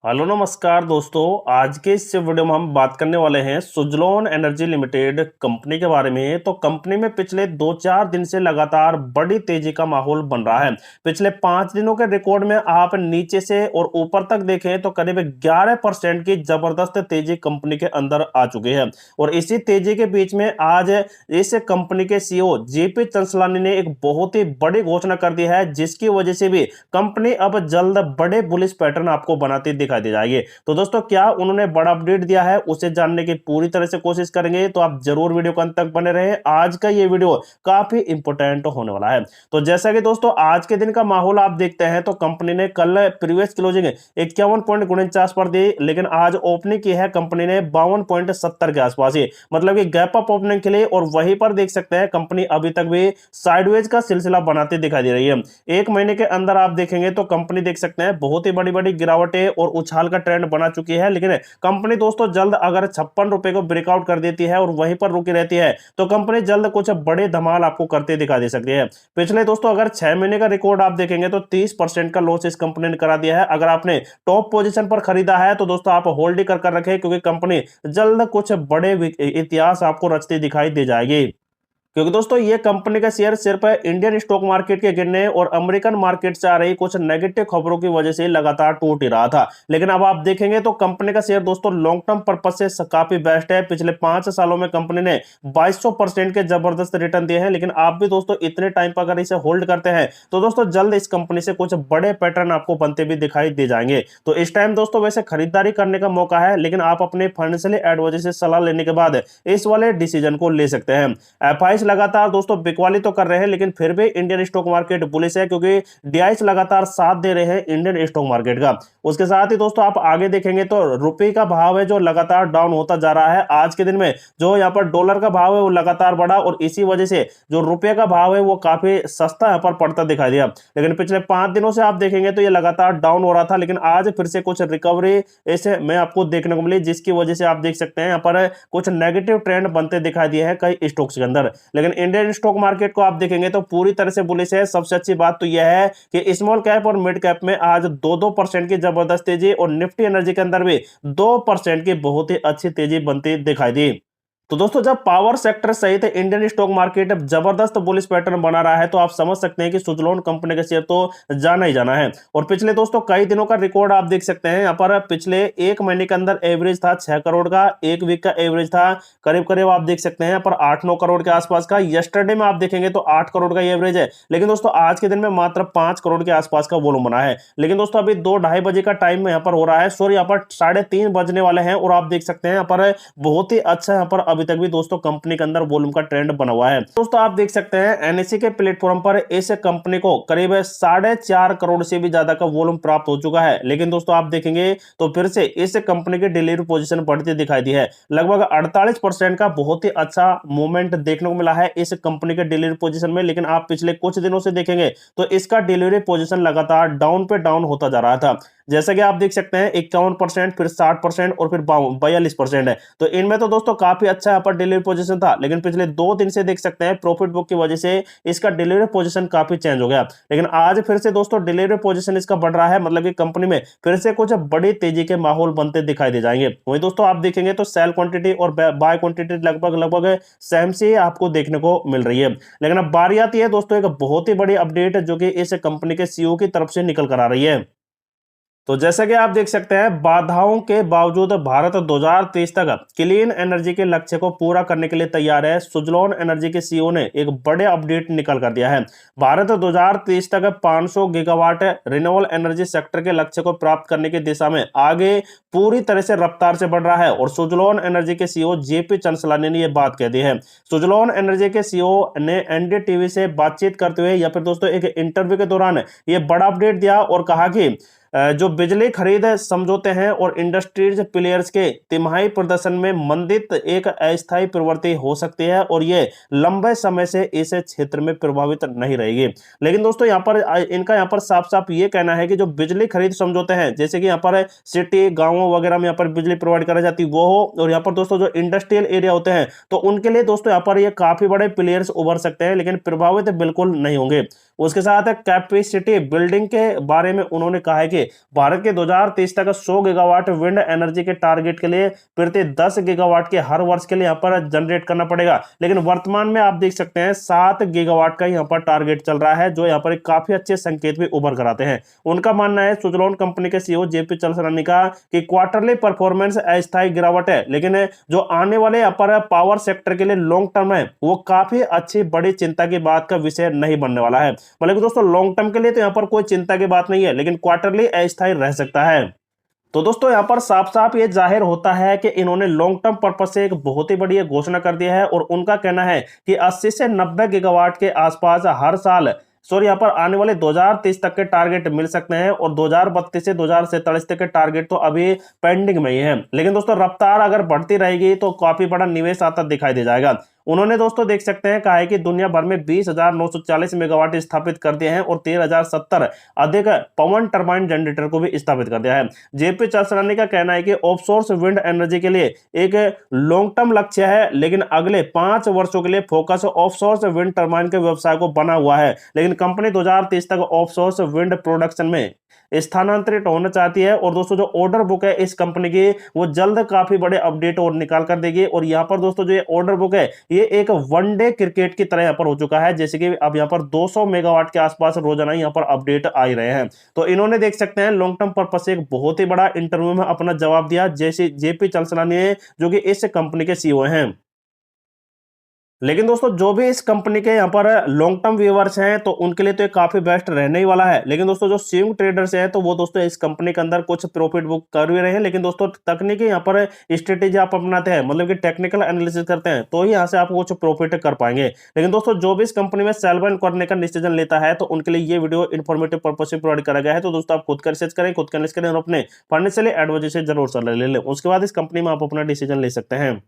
Hello नमस्कार दोस्तों। आज के इस वीडियो में हम बात करने वाले हैं सुजलॉन एनर्जी लिमिटेड कंपनी के बारे में। तो कंपनी में पिछले 2-4 दिन से लगातार बड़ी तेजी का माहौल बन रहा है। पिछले 5 दिनों के रिकॉर्ड में आप नीचे से और ऊपर तक देखें तो करीब 11% की जबरदस्त तेजी कंपनी के अंदर आ चुकी है। और इसी तेजी के बीच में आज इस कंपनी के सीईओ जेपी चंचलानी ने एक बहुत ही बड़ी घोषणा कर दी है, जिसकी वजह से भी कंपनी अब जल्द बड़े बुलिश पैटर्न आपको बनाती दिखाई दे जाएगी। तो दोस्तों, क्या उन्होंने बड़ा अपडेट दिया है उसे जानने की पूरी तरह से कोशिश करेंगे, तो आप जरूर वीडियो को अंत तक बने रहें। आज का ये वीडियो काफी इंपोर्टेंट होने वाला है। तो जैसा कि दोस्तों आज के दिन का माहौल आप देखते हैं, तो कंपनी ने कल प्रीवियस क्लोजिंग 51.49 पर दी, लेकिन आज ओपनिंग की है कंपनी ने 52.70 के आसपास ही, मतलब कि गैप अप ओपनिंग के लिए। और वहीं पर देख सकते हैं कंपनी अभी तक भी साइडवेज का सिलसिला बनाती दिखाई दे रही है। एक महीने के अंदर आप देखेंगे तो कंपनी देख सकते हैं बहुत ही बड़ी बड़ी गिरावटें और उछाल का ट्रेंड बना चुकी है। लेकिन कंपनी दोस्तों जल्द अगर 56 रुपए को ब्रेकआउट कर देती है और वहीं पर रुकी रहती है, तो कंपनी जल्द कुछ बड़े धमाल आपको करते दिखाई दे सकती है। पिछले दोस्तों अगर 6 महीने का रिकॉर्ड आप देखेंगे तो 30% का लॉस इस कंपनी ने करा दिया है। अगर आपने टॉप पोजीशन पर खरीदा है तो दोस्तों आप होल्ड ही कर रखें, क्योंकि कंपनी जल्द कुछ बड़े इतिहास आपको रचती दिखाई दे जाएगी। क्योंकि दोस्तों ये कंपनी का शेयर सिर्फ इंडियन स्टॉक मार्केट के गिरने और अमेरिकन मार्केट से आ रही कुछ नेगेटिव खबरों की वजह से लगातार टूट ही रहा था। लेकिन अब आप देखेंगे तो कंपनी का शेयर दोस्तों लॉन्ग टर्म पर्पज से काफी बेस्ट है। पिछले 5 सालों में कंपनी ने 2200% के जबरदस्त रिटर्न दिए हैं। लेकिन आप भी दोस्तों इतने टाइम पर अगर इसे होल्ड करते हैं तो दोस्तों जल्द इस कंपनी से कुछ बड़े पैटर्न आपको बनते भी दिखाई दे जाएंगे। तो इस टाइम दोस्तों वैसे खरीदारी करने का मौका है, लेकिन आप अपने फाइनेंशियल एडवाइजर से सलाह लेने के बाद इस वाले डिसीजन को ले सकते हैं। एफआई लगातार दोस्तों बिकवाली तो कर रहे हैं, लेकिन फिर भी इंडियन स्टॉक मार्केट बुलिश है, क्योंकि डीआईएस लगातार साथ दे रहे हैं इंडियन स्टॉक मार्केट का। उसके साथ ही दोस्तों आप आगे देखेंगे तो रुपए का भाव है जो लगातार डाउन होता जा रहा है। आज के दिन में जो यहाँ पर डॉलर का भाव है वो लगातार बढ़ा, और इसी वजह से जो रुपये का भाव है वो काफी सस्ता यहाँ पर पड़ता दिखाई दिया। लेकिन पिछले 5 दिनों से आप देखेंगे तो ये लगातार डाउन हो रहा था, लेकिन आज फिर से कुछ रिकवरी ऐसे में आपको देखने को मिली, जिसकी वजह से आप देख सकते हैं यहाँ पर कुछ नेगेटिव ट्रेंड बनते दिखाई दिए हैं कई स्टॉक्स के अंदर। लेकिन इंडियन स्टॉक मार्केट को आप देखेंगे तो पूरी तरह से बुलिश है। सबसे अच्छी बात तो यह है कि स्मॉल कैप और मिड कैप में आज 2-2% की जबरदस्त तेजी, और निफ्टी एनर्जी के अंदर भी 2% की बहुत ही अच्छी तेजी बनती दिखाई दी। तो दोस्तों जब पावर सेक्टर सहित इंडियन स्टॉक मार्केट जबरदस्त बुलिश पैटर्न बना रहा है, तो आप समझ सकते हैं कि सुजलॉन कंपनी का शेयर तो जाना ही जाना है। और पिछले दोस्तों कई दिनों का रिकॉर्ड आप देख सकते हैं। यहाँ पर पिछले एक महीने के अंदर एवरेज था 6 करोड़ का, एक वीक का एवरेज था करीब करीब आप देख सकते हैं यहाँ पर 8-9 करोड़ के आसपास का। यस्टरडे में आप देखेंगे तो 8 करोड़ का एवरेज है, लेकिन दोस्तों आज के दिन में मात्र 5 करोड़ के आसपास का वॉल्यूम बना है। लेकिन दोस्तों अभी 2-2:30 बजे का टाइम यहाँ पर हो रहा है, सॉरी यहाँ पर 3:30 बजने वाले हैं, और आप देख सकते हैं यहाँ पर बहुत ही अच्छा यहाँ पर अभी तक भी दोस्तों कंपनी के अंदर वॉल्यूम का ट्रेंड बना हुआ है। दोस्तों आप देख सकते हैं एनएससी के प्लेटफॉर्म पर इस कंपनी को करीब 4.5 करोड़ से भी ज्यादा का वॉल्यूम प्राप्त हो चुका है। लेकिन दोस्तों आप देखेंगे तो फिर से इस कंपनी की डिलीवरी पोजीशन बढ़ती दिखाई दी है। लगभग 48% का बहुत ही अच्छा मूवमेंट देखने को मिला है इस कंपनी के डिलीवरी पोजीशन में। लेकिन आप पिछले कुछ दिनों से देखेंगे तो इसका डिलीवरी पोजीशन लगातार डाउन पे डाउन होता जा रहा था। जैसा कि आप देख सकते हैं 51%, फिर 60% और फिर 42% है। तो इनमें तो दोस्तों काफी अच्छा यहाँ पर डिलीवरी पोजीशन था, लेकिन पिछले 2 दिन से देख सकते हैं प्रॉफिट बुक की वजह से इसका डिलीवरी पोजीशन काफी चेंज हो गया। लेकिन आज फिर से दोस्तों डिलीवरी पोजीशन इसका बढ़ रहा है, मतलब कि कंपनी में फिर से कुछ बड़ी तेजी के माहौल बनते दिखाई दे जाएंगे। वही दोस्तों आप देखेंगे तो सेल क्वांटिटी और बाय क्वांटिटी लगभग लगभग सेम से आपको देखने को मिल रही है। लेकिन अब बारी आती है दोस्तों एक बहुत ही बड़ी अपडेट जो कि इस कंपनी के सीईओ की तरफ से निकल कर आ रही है। तो जैसा कि आप देख सकते हैं बाधाओं के बावजूद भारत 2023 तक क्लीन एनर्जी के लक्ष्य को पूरा करने के लिए तैयार है। सुजलॉन एनर्जी के सीईओ ने एक बड़े अपडेट निकल कर दिया है। भारत 2023 तक 500 गीगावाट रिन्यूएबल एनर्जी सेक्टर के लक्ष्य को प्राप्त करने की दिशा में आगे पूरी तरह से रफ्तार से बढ़ रहा है। और सुजलॉन एनर्जी के सीईओ जेपी चंचलानी ने यह बात कह दी है। सुजलॉन एनर्जी के सीईओ ने एनडीटीवी से बातचीत करते हुए या फिर दोस्तों एक इंटरव्यू के दौरान यह बड़ा अपडेट दिया और कहा कि जो बिजली खरीद समझौते हैं और इंडस्ट्रीज प्लेयर्स के तिमाही प्रदर्शन में मंदित एक अस्थायी प्रवृत्ति हो सकती है, और ये लंबे समय से इस क्षेत्र में प्रभावित नहीं रहेगी। लेकिन दोस्तों यहाँ पर इनका यहाँ पर साफ साफ ये कहना है कि जो बिजली खरीद समझौते हैं, जैसे कि यहाँ पर सिटी गांवों वगैरह में यहाँ पर बिजली प्रोवाइड कराई जाती है वो हो, और यहाँ पर दोस्तों जो इंडस्ट्रियल एरिया होते हैं तो उनके लिए दोस्तों यहाँ पर ये काफी बड़े प्लेयर्स उभर सकते हैं, लेकिन प्रभावित बिल्कुल नहीं होंगे। उसके साथ कैपेसिटी बिल्डिंग के बारे में उन्होंने कहा है कि देखिए भारत के 2030 तक 100 गीगावाट विंड एनर्जी के टारगेट के लिए प्रति 10 गीगावाट के हर वर्ष के लिए यहाँ पर जनरेट करना पड़ेगा। लेकिन वर्तमान में आप देख सकते हैं 7 गीगावाट का यहाँ पर टारगेट चल रहा है, जो यहाँ पर एक काफी अच्छे संकेत भी उभर कर आते हैं। उनका मानना है सुजलॉन कंपनी के सीईओ जेपी चलसरानी का कि क्वार्टरली परफॉर्मेंस अस्थायी गिरावट है, लेकिन जो आने वाले यहाँ पर पावर सेक्टर के लिए लॉन्ग टर्म है वो काफी अच्छी बड़ी चिंता की बात का विषय नहीं बनने वाला है। मतलब कि दोस्तों लॉन्ग टर्म के लिए तो यहाँ पर कोई चिंता की बात नहीं है, लेकिन क्वार्टरली अस्थायी रह सकता है। तो दोस्तों यहाँ पर साफ साफ ये जाहिर होता है कि इन्होंने लॉन्ग टर्म पर्पज से एक बहुत ही बड़ी घोषणा कर दी है और उनका कहना है कि 80 से 90 गीगावाट के आसपास हर साल यहाँ पर आने वाले 2030 तक के टारगेट मिल सकते हैं और 2032 से 2047 तक के टारगेट तो अभी पेंडिंग में ही है। लेकिन दोस्तों रफ्तार अगर बढ़ती रहेगी तो काफी बड़ा निवेश आता दिखाई दे जाएगा। उन्होंने दोस्तों देख सकते हैं कहा है कि दुनिया भर में 20,940 मेगावाट स्थापित कर दिए हैं और 13,070 अधिक पवन टरबाइन जनरेटर को भी स्थापित कर दिया है। जेपी चलसरानी का कहना है कि ऑफशोर विंड एनर्जी के लिए एक लॉन्ग टर्म लक्ष्य है, लेकिन अगले 5 वर्षों के लिए फोकस ऑफशोर विंड टरबाइन के व्यवसाय को बना हुआ है। लेकिन कंपनी 2030 तक ऑफशोर विंड प्रोडक्शन में स्थानांतरित होना चाहती है और दोस्तों जो ऑर्डर बुक है इस कंपनी की वो जल्द काफी बड़े अपडेट और निकाल कर देगी। और यहाँ पर दोस्तों जो ये ऑर्डर बुक है ये एक वनडे क्रिकेट की तरह यहाँ पर हो चुका है, जैसे कि अब यहाँ पर 200 मेगावाट के आसपास रोजाना यहाँ पर अपडेट आ ही रहे हैं। तो इन्होंने देख सकते हैं लॉन्ग टर्म पर्पज से एक बहुत ही बड़ा इंटरव्यू में अपना जवाब दिया, जैसे जेपी चलसरानी ने, जो कि इस कंपनी के सीईओ हैं। लेकिन दोस्तों जो भी इस कंपनी के यहाँ पर लॉन्ग टर्म व्यूअर्स हैं तो उनके लिए तो ये काफी बेस्ट रहने ही वाला है। लेकिन दोस्तों जो स्विंग ट्रेडर्स हैं तो वो दोस्तों इस कंपनी के अंदर कुछ प्रॉफिट बुक कर भी रहे हैं, लेकिन दोस्तों तकनीकी यहाँ पर स्ट्रेटेजी आप अपनाते हैं, मतलब कि टेक्निकल एनालिसिस करते हैं, तो ही यहाँ से आप कुछ प्रॉफिट कर पाएंगे। लेकिन दोस्तों जो भी इस कंपनी में सेल बाय करने का डिसीजन लेता है तो उनके लिए ये वीडियो इन्फॉर्मेटिव पर्पज से प्रोवाइड करा गया है। तो दोस्तों आप खुद का रिसर्च करें, खुद का एनालिसिस करें और अपने फाइनेंशियली एडवाइजर से जरूर सलाह ले लें, उसके बाद इस कंपनी में आप अपना डिसीजन ले सकते हैं।